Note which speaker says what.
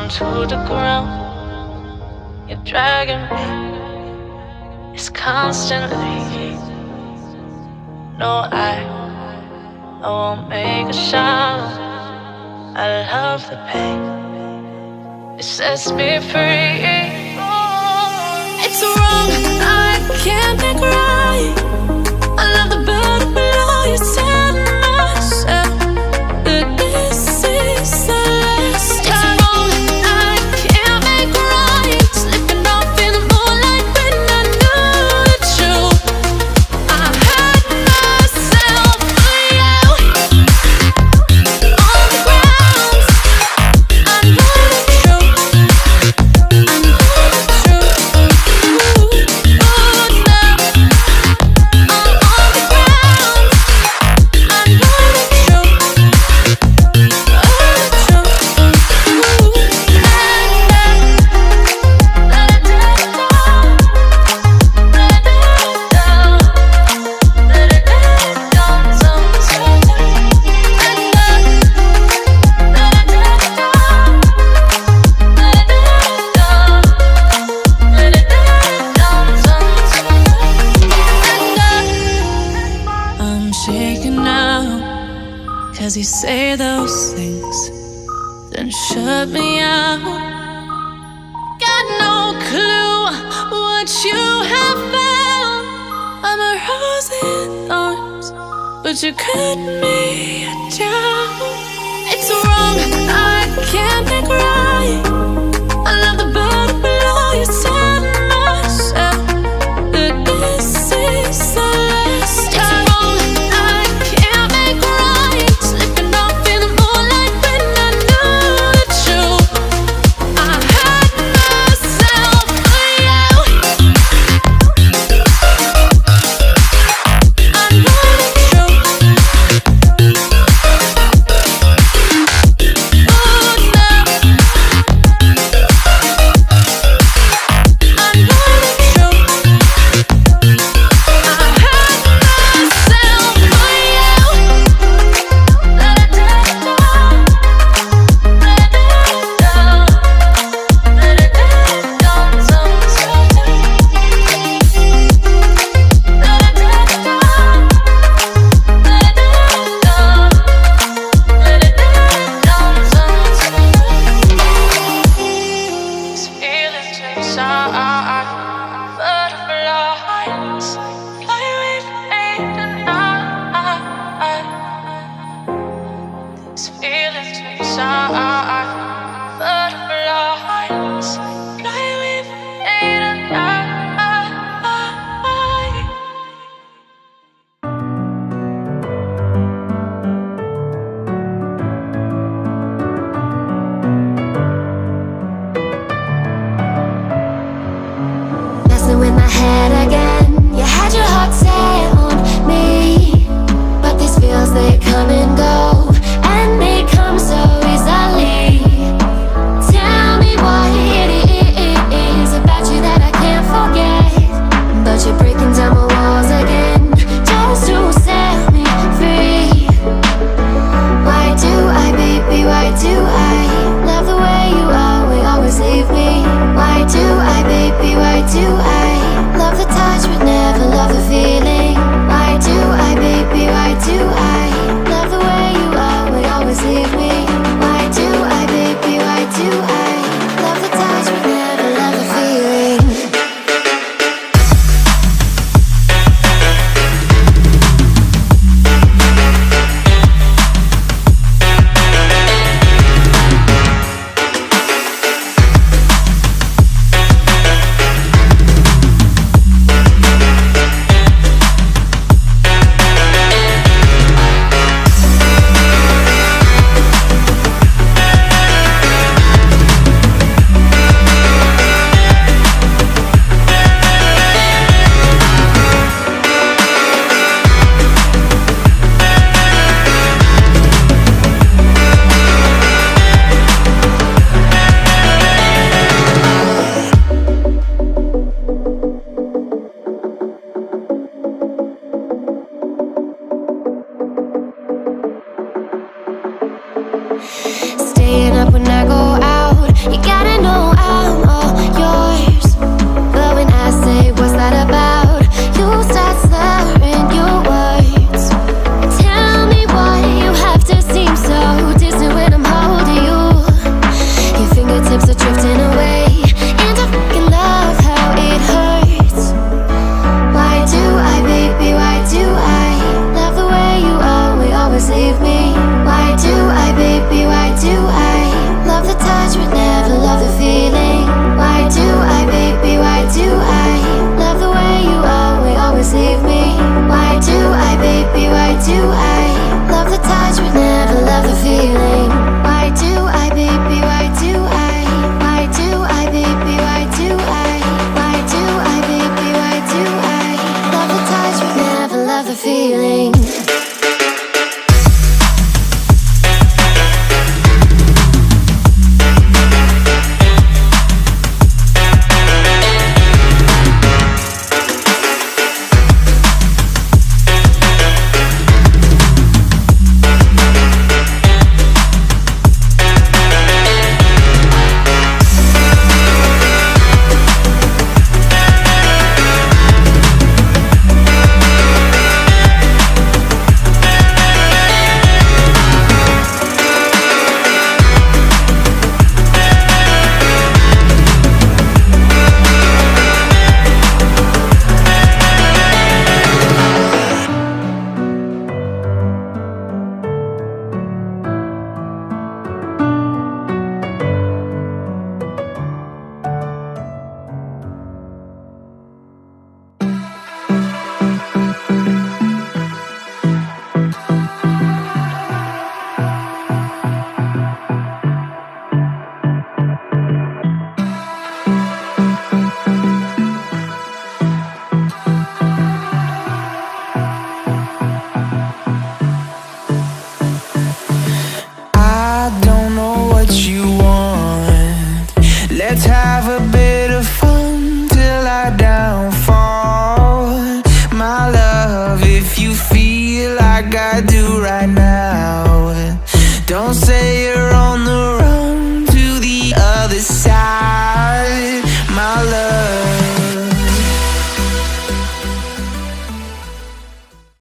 Speaker 1: down to the ground. You're dragging me, it's constantly. No, I won't make a sound. I love the pain, it sets me free. It's wrong, I can't make right. I love the burden below you, tell myself that this is the last time. It's wrong, I can't make right. Slipping off in the moonlight when I knew the truth. I hurt myself for you. On the ground, I know the truth. I know the truth. Ooh, oh no. I'm on the ground, I know the truth. Oh, the truth. Ooh, let it down, let it down, let it down, some let it down, let it down, let it down, I'm shaking now, 'cause you say those things, then shut me out. Got no clue what you have found. I'm a rose in thorns, but you cut me down. It's wrong, I can't make right. I love the burden below you, tell myself that this is the last time. It's wrong, I can't make right. Slipping off in the moonlight when I knew the truth. I hurt myself for you. I know the truth. Oh no. I know the truth. I hurt myself for you. Let it down, let it down, let it down, some let it down, let it down, let it down, some these feelings inside, butterflies fly with me tonight. These feelings inside, butterflies fly with me tonight.
Speaker 2: Messing with my head again. You had your heart set on me, but these feels, they come and go, and they come so easily. Tell me what it is about you that I can't forget, but you're breaking down my walls again just to set me free. Why do I, baby, why do I love the way you are, we always leave me? Why do I, baby, why do I love the touch but never love the feeling? Why do I, baby, why do I love the way you are, we always leave me? Why do I, baby, why do I love the touch but never love the feeling? Staying up when I go out, you
Speaker 3: later on.